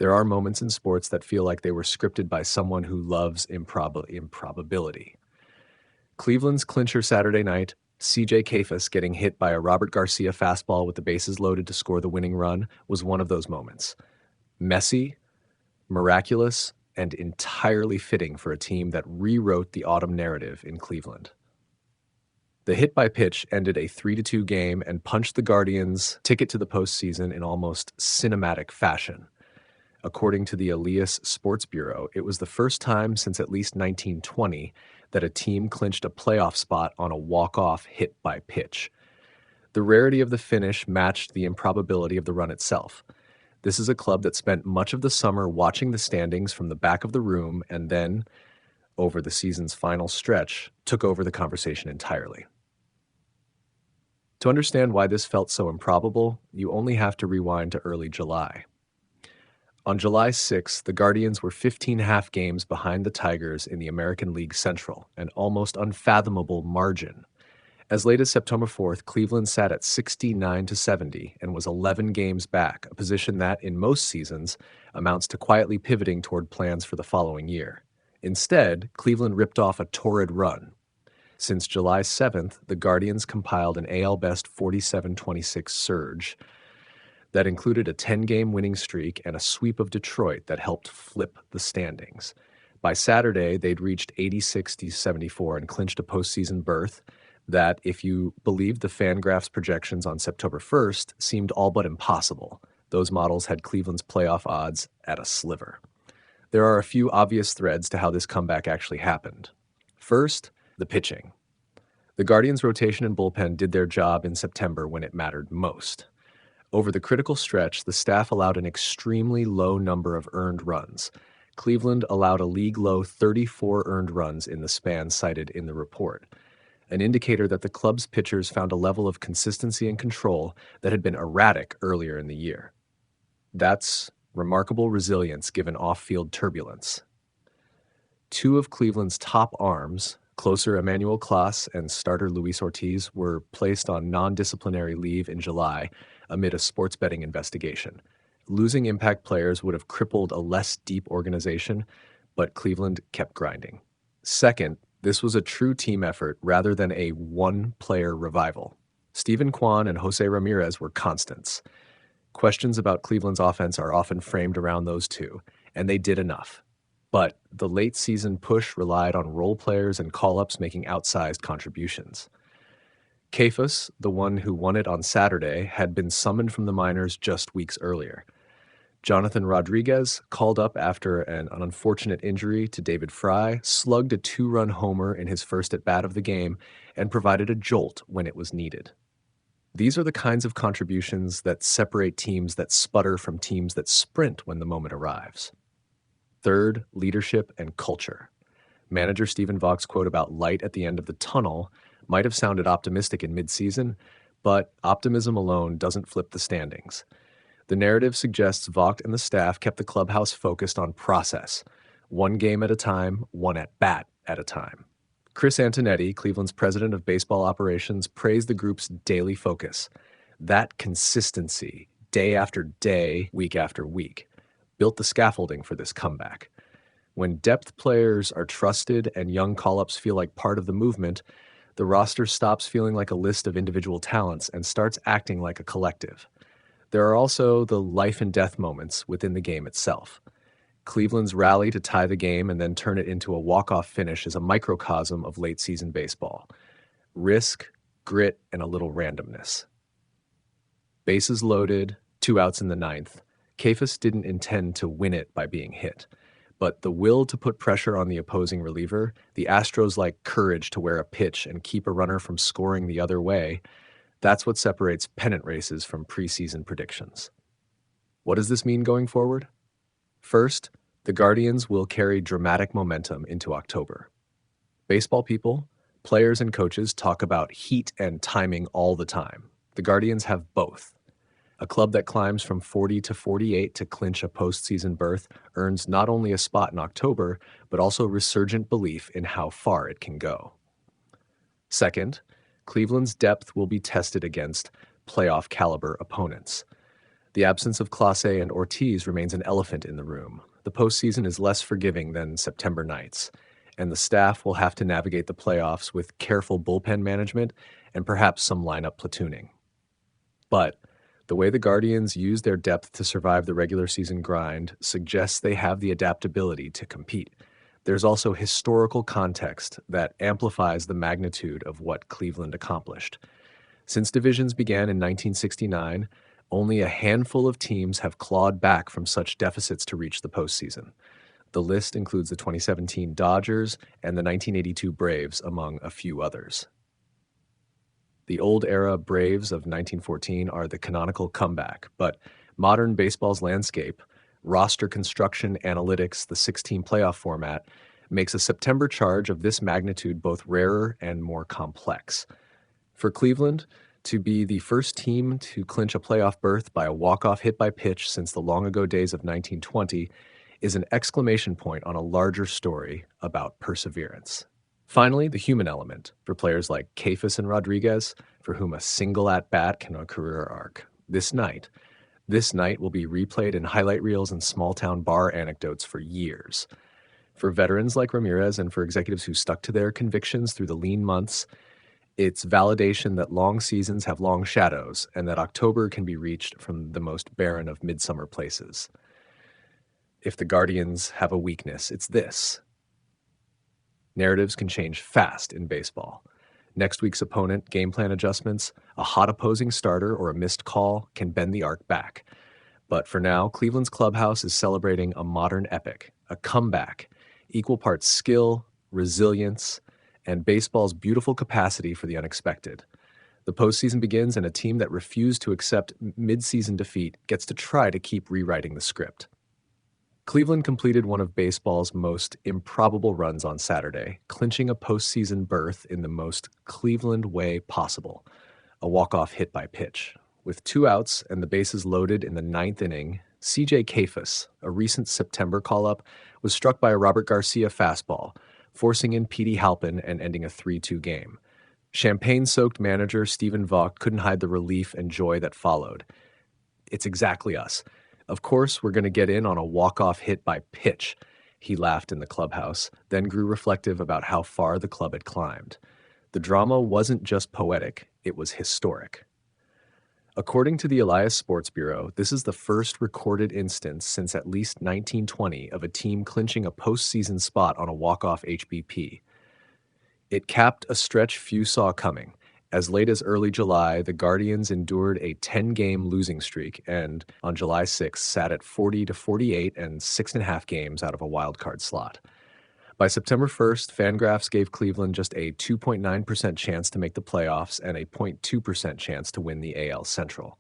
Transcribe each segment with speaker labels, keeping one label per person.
Speaker 1: There are moments in sports that feel like they were scripted by someone who loves improbability. Cleveland's clincher Saturday night, CJ Kayfus getting hit by a Robert Garcia fastball with the bases loaded to score the winning run, was one of those moments. Messy, miraculous, and entirely fitting for a team that rewrote the autumn narrative in Cleveland. The hit by pitch ended a 3-2 game and punched the Guardians' ticket to the postseason in almost cinematic fashion. According to the Elias Sports Bureau, it was the first time since at least 1920 that a team clinched a playoff spot on a walk-off hit by pitch. The rarity of the finish matched the improbability of the run itself. This is a club that spent much of the summer watching the standings from the back of the room and then, over the season's final stretch, took over the conversation entirely. To understand why this felt so improbable, you only have to rewind to early July. On July 6, the Guardians were 15 half games behind the Tigers in the American League Central, an almost unfathomable margin. As late as September 4th, Cleveland sat at 69-70 and was 11 games back, a position that, in most seasons, amounts to quietly pivoting toward plans for the following year. Instead, Cleveland ripped off a torrid run. Since July 7th, the Guardians compiled an AL Best 47-26 surge that included a 10-game winning streak and a sweep of Detroit that helped flip the standings. By Saturday, they'd reached 86-74 and clinched a postseason berth that, if you believed the Fangraphs projections on September 1st, seemed all but impossible. Those models had Cleveland's playoff odds at a sliver. There are a few obvious threads to how this comeback actually happened. First, the pitching. The Guardians' rotation and bullpen did their job in September when it mattered most. Over the critical stretch, the staff allowed an extremely low number of earned runs. Cleveland allowed a league-low 34 earned runs in the span cited in the report, an indicator that the club's pitchers found a level of consistency and control that had been erratic earlier in the year. That's remarkable resilience given off-field turbulence. Two of Cleveland's top arms, closer Emmanuel Clase and starter Luis Ortiz, were placed on non-disciplinary leave in July amid a sports betting investigation. Losing impact players would have crippled a less deep organization, but Cleveland kept grinding. Second, this was a true team effort rather than a one-player revival. Steven Kwan and Jose Ramirez were constants. Questions about Cleveland's offense are often framed around those two, and they did enough. But the late-season push relied on role players and call-ups making outsized contributions. Kayfus, the one who won it on Saturday, had been summoned from the minors just weeks earlier. Jonathan Rodriguez, called up after an unfortunate injury to David Fry, slugged a 2-run homer in his first at-bat of the game and provided a jolt when it was needed. These are the kinds of contributions that separate teams that sputter from teams that sprint when the moment arrives. Third, leadership and culture. Manager Stephen Vought's quote about light at the end of the tunnel might have sounded optimistic in midseason, but optimism alone doesn't flip the standings. The narrative suggests Vaught and the staff kept the clubhouse focused on process, one game at a time, one at-bat at a time. Chris Antonetti, Cleveland's president of baseball operations, praised the group's daily focus. That consistency, day after day, week after week, built the scaffolding for this comeback. When depth players are trusted and young call-ups feel like part of the movement, the roster stops feeling like a list of individual talents and starts acting like a collective. There are also the life and death moments within the game itself. Cleveland's rally to tie the game and then turn it into a walk-off finish is a microcosm of late-season baseball. Risk, grit, and a little randomness. Bases loaded, 2 outs in the 9th. Kayfus didn't intend to win it by being hit, but the will to put pressure on the opposing reliever, the Astros-like courage to wear a pitch and keep a runner from scoring the other way, that's what separates pennant races from preseason predictions. What does this mean going forward? First, the Guardians will carry dramatic momentum into October. Baseball people, players and coaches talk about heat and timing all the time. The Guardians have both. A club that climbs from 40 to 48 to clinch a postseason berth earns not only a spot in October, but also resurgent belief in how far it can go. Second, Cleveland's depth will be tested against playoff caliber opponents. The absence of Clase and Ortiz remains an elephant in the room. The postseason is less forgiving than September nights, and the staff will have to navigate the playoffs with careful bullpen management and perhaps some lineup platooning. But the way the Guardians use their depth to survive the regular season grind suggests they have the adaptability to compete. There's also historical context that amplifies the magnitude of what Cleveland accomplished. Since divisions began in 1969, only a handful of teams have clawed back from such deficits to reach the postseason. The list includes the 2017 Dodgers and the 1982 Braves, among a few others. The old era Braves of 1914 are the canonical comeback, but modern baseball's landscape, roster construction, analytics, the 16 playoff format, makes a September charge of this magnitude both rarer and more complex. For Cleveland, to be the first team to clinch a playoff berth by a walk-off hit by pitch since the long-ago days of 1920 is an exclamation point on a larger story about perseverance. Finally, the human element for players like Kayfus and Rodriguez, for whom a single at-bat can a career arc. This night will be replayed in highlight reels and small-town bar anecdotes for years. For veterans like Ramirez and for executives who stuck to their convictions through the lean months, it's validation that long seasons have long shadows and that October can be reached from the most barren of midsummer places. If the Guardians have a weakness, it's this. Narratives can change fast in baseball. Next week's opponent, game plan adjustments, a hot opposing starter, or a missed call can bend the arc back. But for now, Cleveland's clubhouse is celebrating a modern epic, a comeback, equal parts skill, resilience, and baseball's beautiful capacity for the unexpected. The postseason begins, and a team that refused to accept mid-season defeat gets to try to keep rewriting the script. Cleveland completed one of baseball's most improbable runs on Saturday, clinching a postseason berth in the most Cleveland way possible, a walk-off hit by pitch. With 2 outs and the bases loaded in the 9th inning, Kayfus, a recent September call-up, was struck by a Robert Garcia fastball, forcing in Petey Halpin and ending a 3-2 game. Champagne-soaked manager Stephen Vogt couldn't hide the relief and joy that followed. It's exactly us. Of course, we're going to get in on a walk-off hit by pitch, he laughed in the clubhouse, then grew reflective about how far the club had climbed. The drama wasn't just poetic, it was historic. According to the Elias Sports Bureau, this is the first recorded instance since at least 1920 of a team clinching a postseason spot on a walk-off HBP. It capped a stretch few saw coming. As late as early July, the Guardians endured a 10-game losing streak and, on July 6, sat at 40-48 and 6.5 games out of a wild-card slot. By September 1st, Fangraphs gave Cleveland just a 2.9% chance to make the playoffs and a 0.2% chance to win the AL Central.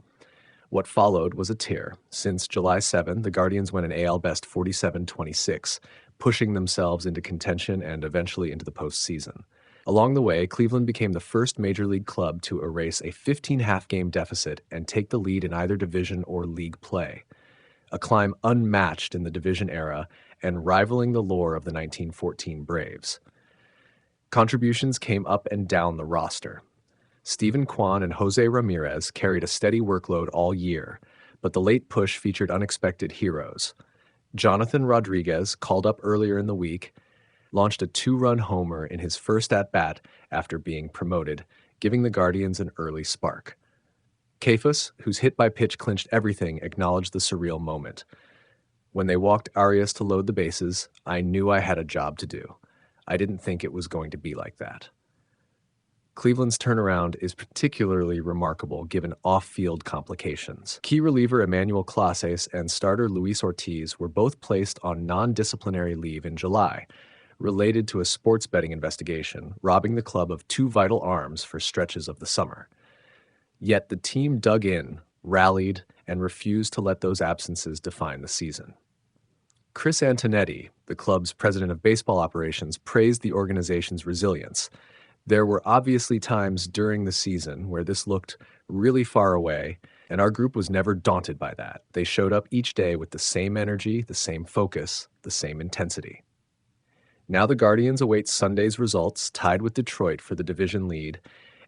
Speaker 1: What followed was a tear. Since July 7, the Guardians went an AL Best 47-26, pushing themselves into contention and eventually into the postseason. Along the way, Cleveland became the first major league club to erase a 15-half-game deficit and take the lead in either division or league play, a climb unmatched in the division era and rivaling the lore of the 1914 Braves. Contributions came up and down the roster. Steven Kwan and Jose Ramirez carried a steady workload all year, but the late push featured unexpected heroes. Jonathan Rodriguez, called up earlier in the week, launched a 2-run homer in his first at-bat after being promoted, giving the Guardians an early spark. Kayfus, whose hit by pitch clinched everything, acknowledged the surreal moment. When they walked Arias to load the bases, I knew I had a job to do. I didn't think it was going to be like that. Cleveland's turnaround is particularly remarkable given off-field complications. Key reliever Emmanuel Clases and starter Luis Ortiz were both placed on non-disciplinary leave in July, related to a sports betting investigation, robbing the club of 2 vital arms for stretches of the summer. Yet the team dug in, rallied, and refused to let those absences define the season. Chris Antonetti, the club's president of baseball operations, praised the organization's resilience. There were obviously times during the season where this looked really far away, and our group was never daunted by that. They showed up each day with the same energy, the same focus, the same intensity. Now the Guardians await Sunday's results, tied with Detroit for the division lead,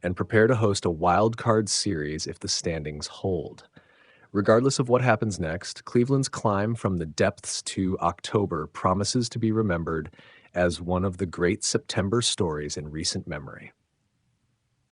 Speaker 1: and prepare to host a wild card series if the standings hold. Regardless of what happens next, Cleveland's climb from the depths to October promises to be remembered as one of the great September stories in recent memory.